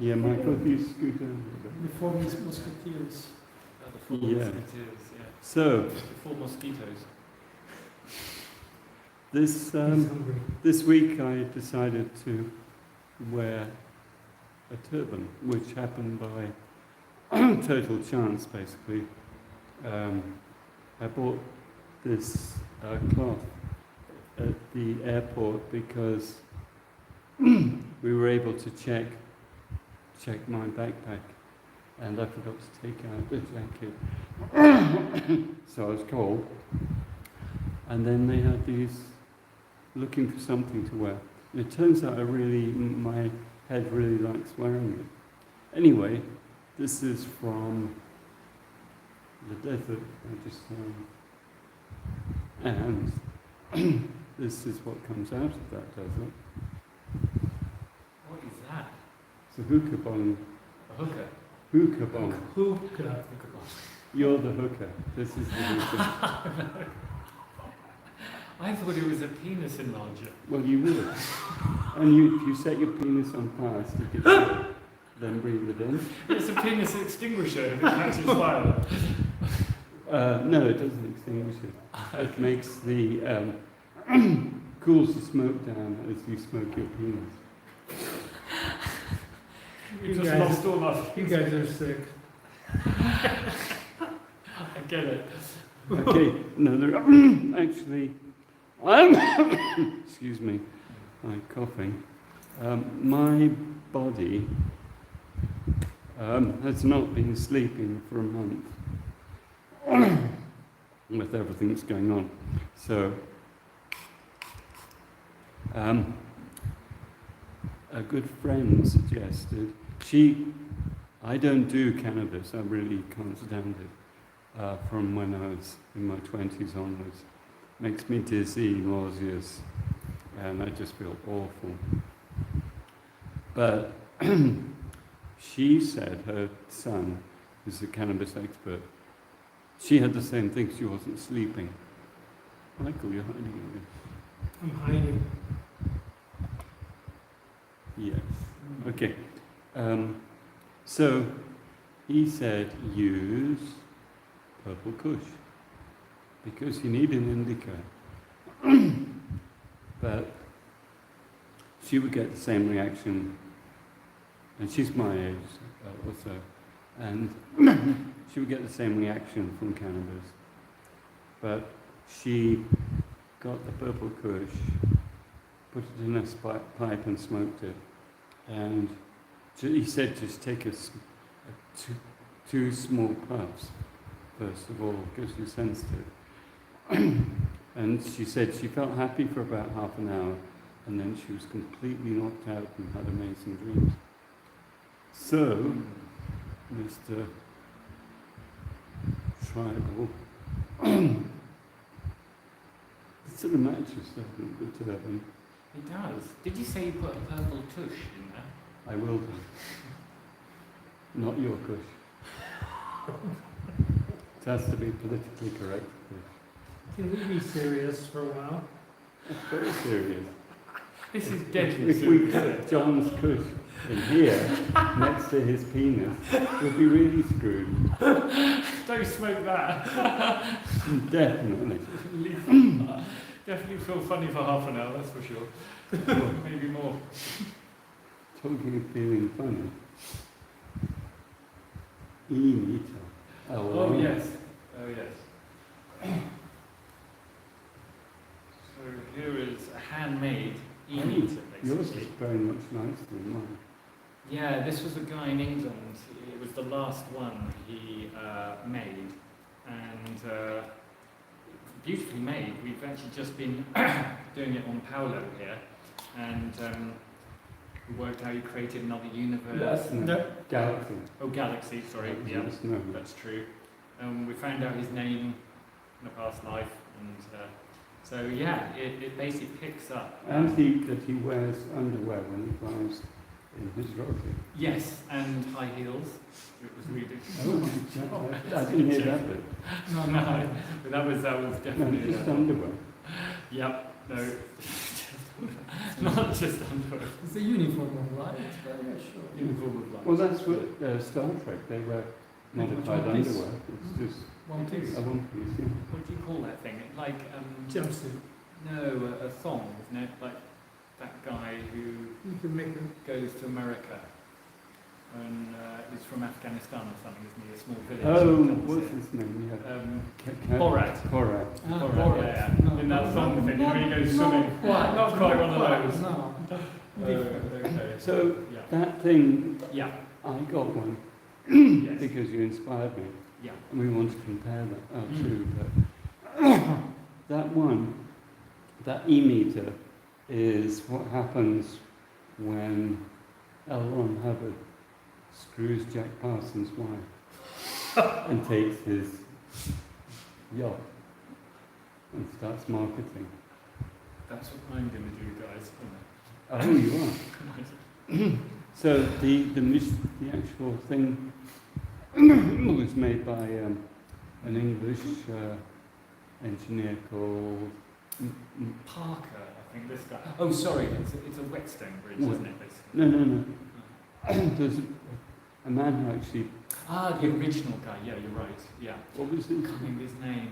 Yeah, Michael, if you scoot over. The four musketeers. The four Yeah. musketeers, yeah. So, The four mosquitoes. this He's hungry. this week I decided to wear a turban, which happened by total chance, basically. I bought this cloth at the airport because we were able to check my backpack, and I forgot to take out the jacket, so I was cold. And then they had these, looking for something to wear. And it turns out my head really likes wearing it. Anyway, this is from the desert, and this is what comes out of that desert. What is that? It's a hookah bomb. A hooker? Hookah bomb. Hookah. You're the hooker. This is the hookah. I thought it was a penis enlarger. Well, you would. And if you set your penis on fire, stick it to it, then breathe it in. It's a penis extinguisher if it catches fire. No, it doesn't extinguish it. It makes the cools the smoke down as you smoke your penis. We just lost all our... You guys are sick. I get it. Okay, no, there actually, excuse me, I'm coughing. My body has not been sleeping for a month with everything that's going on. So, a good friend suggested, I don't do cannabis, I really can't stand it. From when I was in my 20s onwards. Makes me dizzy, nauseous, and I just feel awful. But she said her son is a cannabis expert. She had the same thing, she wasn't sleeping. Michael, you're hiding again. I'm hiding. Yes. Okay. So he said use purple kush because you need an indica. But she would get the same reaction, and she's my age also, and she would get the same reaction from cannabis. But she got the purple kush, put it in a pipe and smoked it, and he said just take two small puffs first of all, because you're sensitive. And she said she felt happy for about half an hour, and then she was completely knocked out and had amazing dreams. So, Mr. Tribal, it sort of matches, doesn't it, the turban? It does. Did you say you put a purple tush in there? I will do. Not your kush. It has to be politically correct. Can we be serious for a while? It's very serious. This is deadly If we serious. put John's kush in here, next to his penis, we'll be really screwed. Don't smoke that. Definitely. Definitely feel funny for half an hour, that's for sure. Maybe more. Talking of feeling funny. eMeter. Oh yes. Oh yes. So here is a handmade eMeter, Yours is basically. very much nicer than mine. Yeah, this was a guy in England. It was the last one he made, and beautifully made. We've actually just been doing it on Paulo here, and we worked out he created another universe. No. Galaxy. Oh, Galaxy, sorry. Yeah, No. that's true. We found out his name in a past life, and so yeah, it basically picks up. And that he wears underwear when he flies in his rocket. Yes, and high heels. It was reading. Oh, I didn't hear that bit. No, but that was No, definitely. just underwear. Yep. No. Not just underwear. It's a uniform of light, yeah, sure. Uniform of life. Well, that's what Star Trek, they wear modified one piece. underwear. It's just One piece. a one piece, yeah. What do you call that thing? Like, Jumpsuit. no, a thong, isn't it? Like that guy who You can make a goes to America and he's from Afghanistan or something, isn't he? A small village. Oh, he comes what's in. his name? Yeah. Borat. Borat. Borat, yeah. In that song thing, when he goes swimming. Not quite one of those. No. Okay. So Yeah. that thing, Yeah. I got one Yes. because you inspired me, Yeah. and we want to compare that Mm. too. But that one, that eMeter, is what happens when elRon Hubbard screws Jack Parsons' wife and takes his yacht and starts marketing. That's what I'm going to do, guys. Oh, you are. So the actual thing was made by an English engineer called Parker, I think this guy. Oh, sorry, it's a whetstone bridge, What? isn't it, basically? no. There's a man who actually, Ah, the original guy, yeah, you're right, yeah. what was I his? can't remember his name.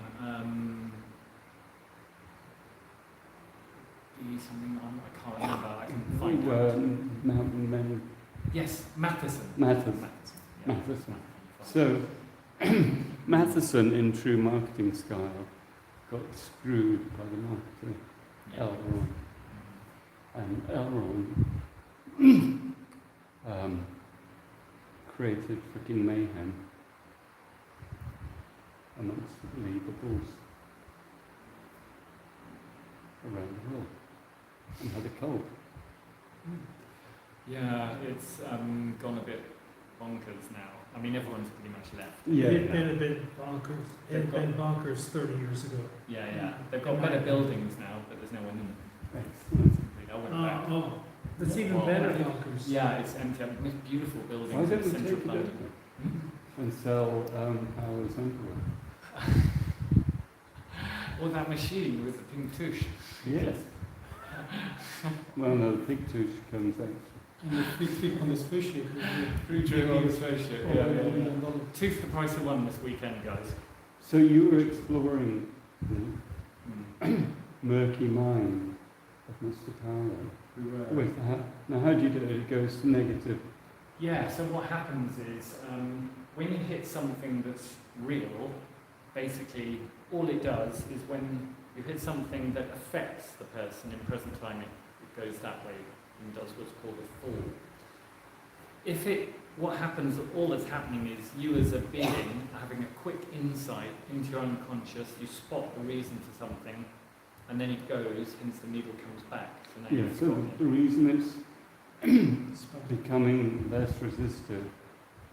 Something I can't remember, I can find out. Mountain Men Yes, Matheson. Matheson. Yeah. Matheson. So Matheson, in true marketing style, got screwed by the marketer Yeah. elRon, and elRon created freaking mayhem amongst the believables around the world and had a cult. Yeah, it's gone a bit bonkers now. I mean, everyone's pretty much left. It had been a bit bonkers. It They've had been bonkers 30 years ago. Yeah. They've got better buildings now, but there's no one in them. Excellent. I went back. Oh, that's even Well, better bonkers. Yeah, it's empty. I mean, it's beautiful Why buildings don't in we central take it London. over and sell Paulo's underwear? Or that machine with the pink tush. Yes. Well, no, the pig tooth comes out. And the big tip on the spaceship. Fruit tree on the spaceship. Yeah. $1 Tooth the price of one this weekend, guys. So you were exploring the Mm. murky mind of Mr. Paulo. We were. With that. Now, how do you do it? It goes negative. Yeah, so what happens is when you hit something that's real, basically all it does is when you hit something that affects the person in present time, it goes that way and does what's called a fall. What happens, all that's happening is you as a being are having a quick insight into your unconscious, you spot the reason for something, and then it goes, hence the needle comes back. So now Yeah, you've so got it. the reason it's becoming less resistive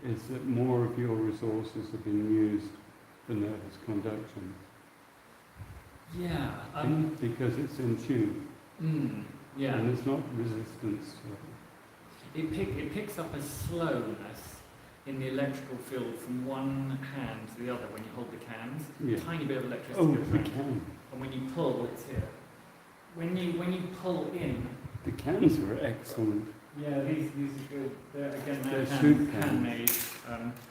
is that more of your resources are being used for nervous conduction. Yeah. Because it's in tune. Yeah. And there's not resistance. It picks up a slowness in the electrical field from one hand to the other when you hold the cans. Yeah. A tiny bit of electricity Oh, goes the around. can. And when you pull, it's here. When you pull in, The cans are excellent. yeah, these are good. Again, They're they're soup cans. handmade.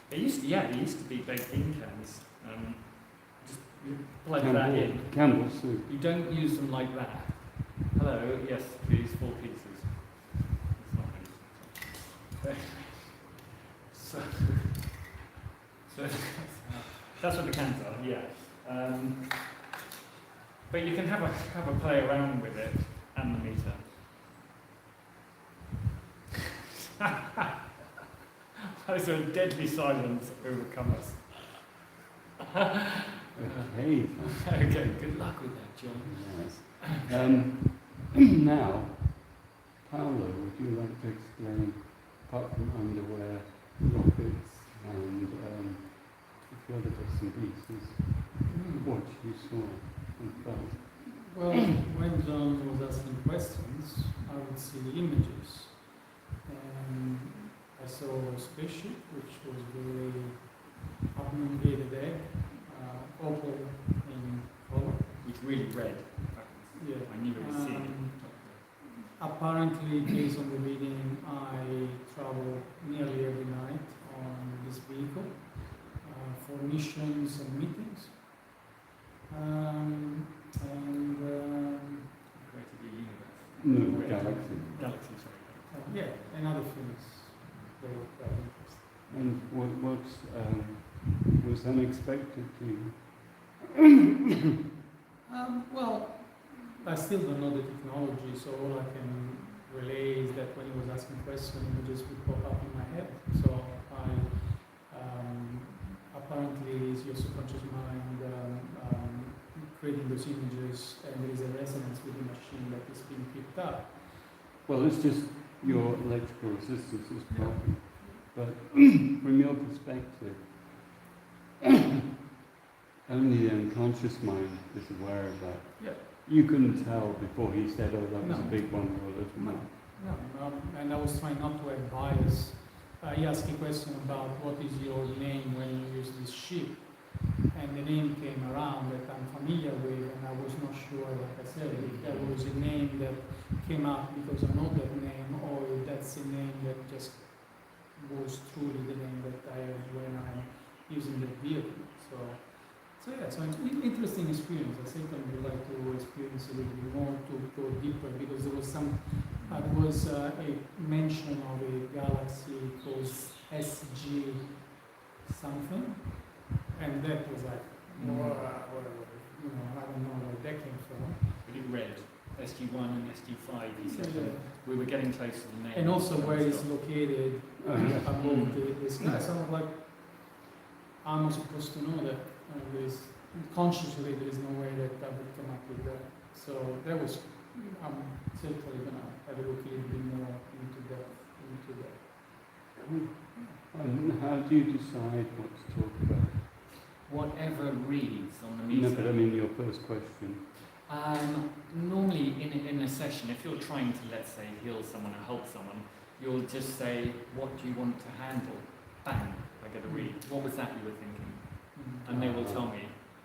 They used to be baked in cans. Just you plug that in. Campbell soup. You don't use them like that. Hello, yes, please, 4 pieces. It's not nice. So that's what the cans are, yeah. But you can have a play around with it and the meter. Those are deadly silence overcome us. Okay. Okay, good luck with that, John. Yes. Now, Paulo, would you like to explain, apart from underwear, rockets, and a few other bits and pieces, what you saw and felt? Well, when John was asking questions, I would see images. I saw a spaceship, which was very elongated egg, opal in color. It's really red. Yeah. I never really seen it. apparently, based on the reading, I travel nearly every night on this vehicle for missions and meetings. And Created the universe. No, galaxy. Galaxy, sorry. yeah, and other things that were quite interesting. And was unexpected to you? Well, I still don't know the technology, so all I can relay is that when he was asking questions, images would pop up in my head. So apparently it's your subconscious mind creating those images, and there is a resonance with the machine that is being picked up. Well, it's just your electrical resistance is broken. But from your perspective, only the unconscious mind is aware of that. Yeah. You couldn't tell before he said, "Oh, that was No. a big one or a little one." No, and I was trying not to have bias. He asked a question about what is your name when you use this ship, and the name came around that I'm familiar with, and I was not sure, like I said, if there was a name that came up because I know that name, or if that's a name that just was truly the name that I have when I'm using the vehicle. So yeah, so an interesting experience. I certainly would like to experience a little bit more, to go deeper, because there was a mention of a galaxy called SG something, and that was like more, I don't know where that came from. But it read SG1 and SG5, he said. Yeah. We were getting close to the name. And also where it's located above the sky. So I'm like, I'm not supposed to know that. Consciously, there is no way that I would come up with that. So that was, I'm certainly going to have a look a little bit more into that. And how do you decide what to talk about? Whatever reads on the meter. No, but I mean your first question. Normally in a session, if you're trying to, let's say, heal someone or help someone, you'll just say, what do you want to handle? Bang, I get a read. What was that you were thinking? And they will tell me,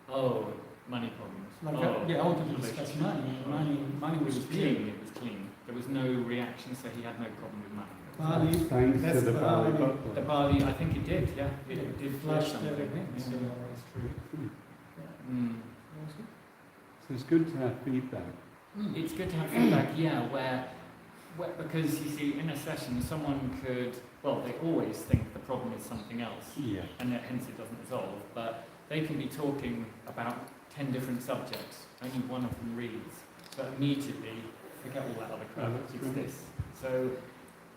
oh, money problems. I wanted to discuss money. Money was clean. It was clean. There was no reaction, so he had no problem with money. Bali, Thanks that's to the Bali Bali. butler. The Bali, I think it did, yeah. It did flush flushed something. everything. Yeah. So that's true. Mm. So it's good to have feedback. It's good to have feedback, yeah, where because you see, in a session, someone could, well, they always think the problem is something else, Yeah. and that hence it doesn't resolve, but they can be talking about 10 different subjects, only one of them reads, but immediately forget all that other crap, Oh, that's it's great. this. So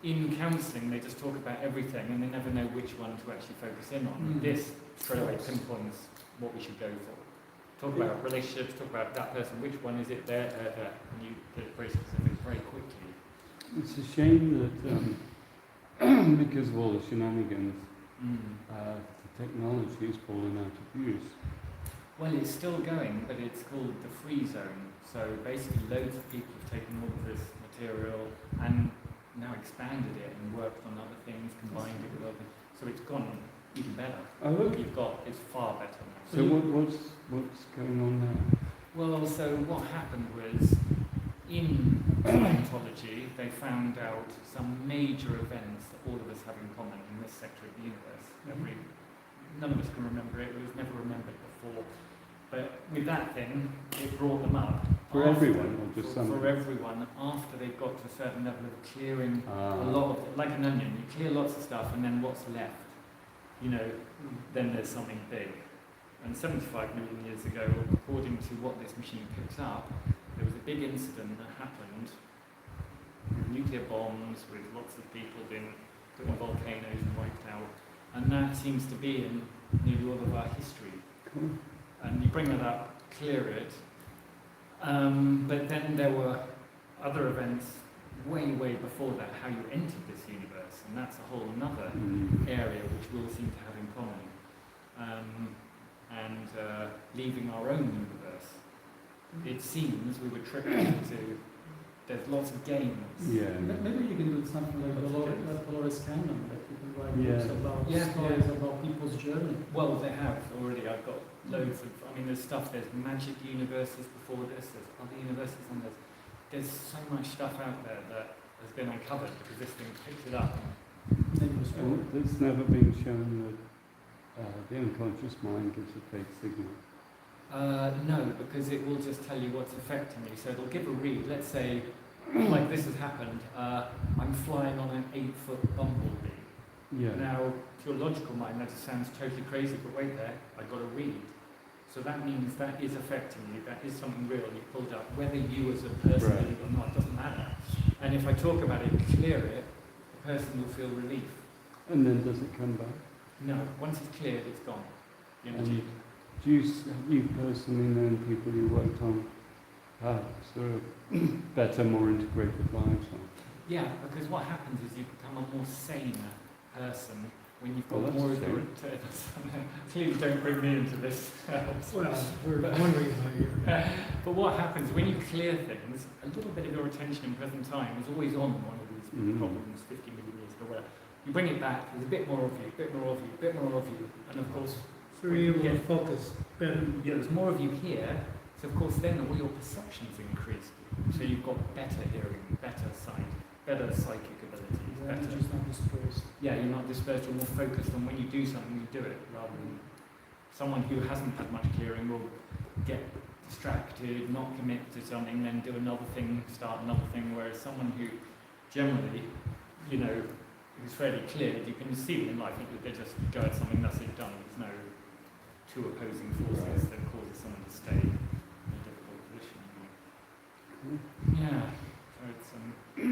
in counselling, they just talk about everything, and they never know which one to actually focus in on. Mm. This straight away pinpoints what we should go for. Talk about relationships, talk about that person, which one is it, there, and you get it very specific very quickly. It's a shame that because of all the shenanigans, the technology has fallen out of use. Well, it's still going, but it's called the free zone. So basically loads of people have taken all of this material and now expanded it and worked on other things, combined it with other. So it's gone even better. Oh, look. It's far better now. So what's going on now? Well, so what happened was, in Scientology, they found out some major events that all of us have in common in this sector of the universe. None of us can remember it, it was never remembered before. But with that thing, it brought them up. For everyone, or just some? For everyone, after they've got to a certain level of clearing a Ah. lot of, like an onion, you clear lots of stuff and then what's left? Then there's something big. And 75 million years ago, according to what this machine picks up, there was a big incident that happened with nuclear bombs, with lots of people being put in volcanoes and wiped out. And that seems to be in nearly all of our history. Cool. And you bring that up, clear it. But then there were other events way, way before that, how you entered this universe. And that's a whole another area which we all seem to have in common. Leaving our own universe. It seems we were tricked into, there's lots of games. Yeah. Maybe you can do something like Dolores Cannon, that you can write Yeah. books about Yeah, stories yeah. about people's journey. Well, they have already. I've got loads of, there's stuff, there's magic universes before this, there's other universes, and there's there's so much stuff out there that has been uncovered because this thing picked it up. Then it was wrong. And it's never been shown that the unconscious mind gives a fake signal. No, because it will just tell you what's affecting you. So it'll give a read. Let's say, like this has happened, I'm flying on an 8-foot bumblebee. Yeah. Now, to your logical mind, that sounds totally crazy, but wait there, I got a read. So that means that is affecting you, that is something real you pulled up. Whether you as a person Right. believe it or not, doesn't matter. And if I talk about it, clear it, the person will feel relief. And then does it come back? No, once it's cleared, it's gone. The And energy. have you personally known people who worked on sort of better, more integrated lives? Yeah, because what happens is you become a more sane person when you've got Well, more that's of your... Please don't bring me into this. Well, we're wondering about you. But what happens when you clear things, a little bit of your attention in present time is always on one of these problems, 50 million years ago, whatever. You bring it back, there's a bit more of you, a bit more of you, a bit more of you, and of course... So you're able to focus better. Yeah, there's more of you here, so of course then all your perceptions increase. So you've got better hearing, better sight, better psychic abilities, The better... energy's not dispersed. Yeah, you're not dispersed, you're more focused on when you do something, you do it, rather than someone who hasn't had much clearing will get distracted, not commit to something, then do another thing, start another thing, whereas someone who generally, you know, who's fairly cleared, you can see them in life, they just go at something, that's it, done. There's no two opposing forces that causes someone to stay in a difficult position. Yeah, so it's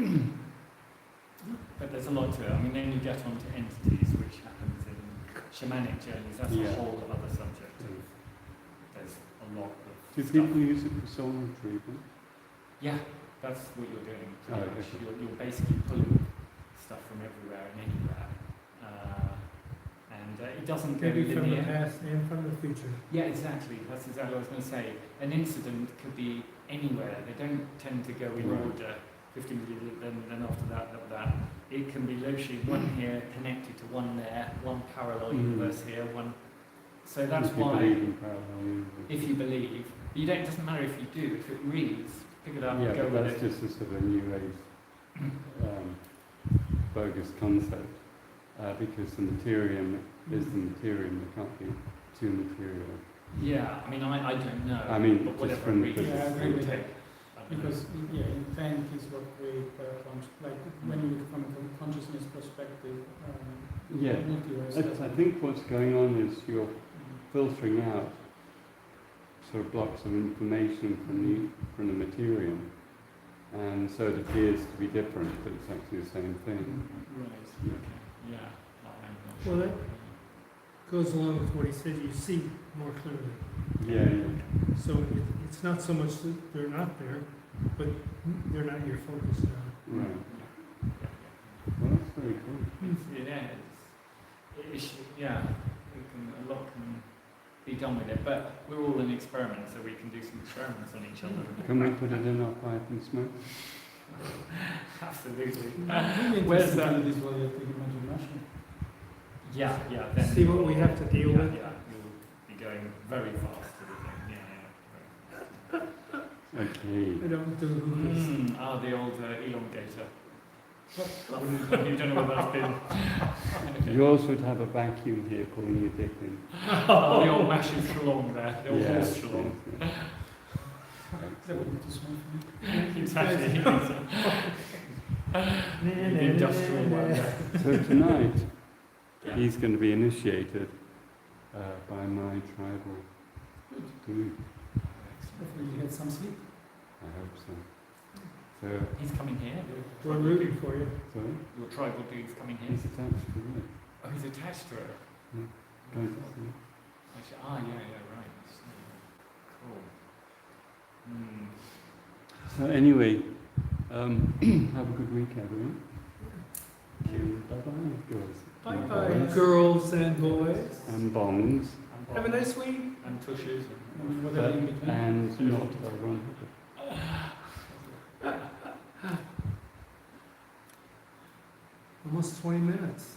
but there's a lot to it. I mean, then you get onto entities, which happens in shamanic journeys. That's a whole other subject. There's a lot of Do stuff. people use it for soul retrieval? Yeah, that's what you're doing. Oh, Pretty much. okay. You're basically pulling stuff from everywhere and anywhere. And it doesn't go Maybe from the linear. past and from the future. Yeah, exactly. That's exactly what I was going to say. An incident could be anywhere. They don't tend to go in Right. order. 50 million, then after that. It can be literally one here connected to one there, one parallel universe here, one. So that's If you why, believe in parallel universe. if you believe, you don't. It doesn't matter if you do. If it reads, pick it up, Yeah, and go but with that's it. just a sort of new age bogus concept because the materium is the materium. There can't be two material. Yeah, I mean, I don't know. I mean, but just whatever from reads, physics. Yeah, I agree with take. Because, intent is what creates like when you look from a consciousness perspective, Yeah, multiverse I doesn't- think what's going on is you're filtering out sort of blocks of information from the materium, and so it appears to be different, but it's actually the same thing. Right. Okay. Yeah. I'm not Well, sure. that goes along with what he said, you see more clearly. Yeah. So it's not so much that they're not there, but they're not your focus now. Right. Yeah. Well, that's very cool. Yeah, a lot can be done with it, but we're all an experiment, so we can do some experiments on each other. Can we put it in our pipe and smoke? Absolutely. Where's that? this while you're thinking about your machine? Yeah. Then See what we have to deal with. Yeah, we'll be going very fast to the thing. Yeah. Okay. I don't do this. The old elongator. You don't know what that's been. Okay. Yours would have a vacuum here pulling your dick in. The old mashes shalong there. The old horse shalong. That would be too small for me. Exactly. The industrial one. So tonight, Yeah. he's going to be initiated by my tribal dude. Hopefully you get some sleep. I hope so. So, He's coming here. We're rooting for you. sorry, Your tribal dude's coming here. he's attached to it. Oh, he's attached to it. Going to see. Actually, right. I see. Cool. So anyway, have a good week, everyone. Bye-bye, girls. Bye-bye, girls and boys. And bongs. Have a nice week. And tushes. And whatever in between. And not elRon. Almost 20 minutes.